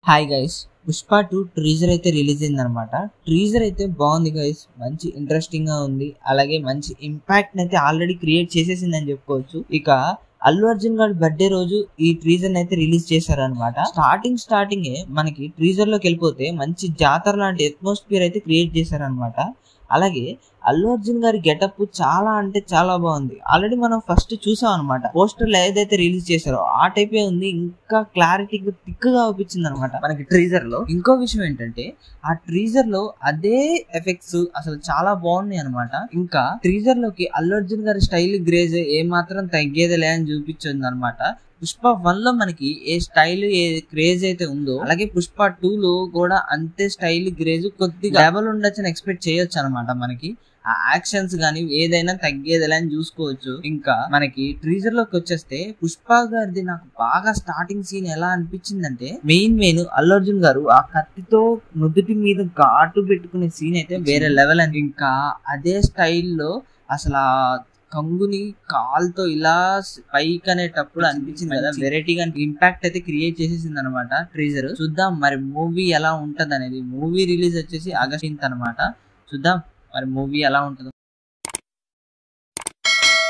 Hi guys, Pushpa 2 teaser అయితే release అయింది అనమాట. టీజర్ అయితే బాగుంది గైస్, మంచి ఇంట్రెస్టింగ్ గా ఉంది. అలాగే మంచి ఇంపాక్ట్ అయితే ఆల్రెడీ క్రియేట్ చేసేసింది అని చెప్పుకోవచ్చు. ఇక అల్లు అర్జున్ గారి బర్త్డే రోజు ఈ టీజర్ అయితే రిలీజ్ చేశారనమాట. స్టార్టింగ్ మనకి టీజర్ లోకి వెళ్ళిపోతే మంచి జాతర లాంటి అట్మాస్ఫియర్ అయితే క్రియేట్ చేశారనమాట. అలాగే అల్లు అర్జున్ గారి గెటప్ చాలా అంటే చాలా బాగుంది. ఆల్రెడీ మనం ఫస్ట్ చూసాం అనమాట. పోస్టర్ లో ఏదైతే రిలీజ్ చేశారో ఆ టైపే ఉంది, ఇంకా క్లారిటీగా థిక్ గా అనిపించింది అనమాట మనకి ట్రీజర్ లో. ఇంకో విషయం ఏంటంటే ఆ ట్రీజర్ లో అదే ఎఫెక్ట్స్ అసలు చాలా బాగున్నాయి అనమాట. ఇంకా ట్రీజర్ లోకి అల్లు అర్జున్ గారి స్టైల్ గ్రేజ్ ఏ మాత్రం తగ్గేదిలే అని చూపించింది అనమాట. పుష్ప 1 లో మనకి ఏ స్టైల్ ఏ క్రేజ్ అయితే ఉందో అలాగే పుష్ప 2 లో కూడా అంతే స్టైల్ క్రేజ్ కొద్దిగా లెవెల్ ఉండొచ్చని ఎక్స్పెక్ట్ చేయొచ్చు అనమాట. మనకి ఆ యాక్షన్స్ గానీ ఏదైనా తగ్గేదిలే అని చూసుకోవచ్చు. ఇంకా మనకి ట్రీజర్ లోకి వచ్చేస్తే పుష్ప గారిది నాకు బాగా స్టార్టింగ్ సీన్ ఎలా అనిపించిందంటే మెయిన్ అల్లు అర్జున్ గారు ఆ కత్తితో నుదుటి మీద ఘాటు పెట్టుకునే సీన్ అయితే వేరే లెవెల్ అని. ఇంకా అదే స్టైల్లో అసలు ఆ కంగుని కాల్తో ఇలా పైకి అనేటప్పుడు అనిపించింది కదా, వెరైటీగా ఇంపాక్ట్ అయితే క్రియేట్ చేసేసింది అనమాట ట్రీజర్. చూద్దాం మరి మూవీ ఎలా ఉంటది అనేది. మూవీ రిలీజ్ వచ్చేసి ఆగస్ట్ 8 అనమాట. చూద్దాం మరి మూవీ ఎలా ఉంటుందో.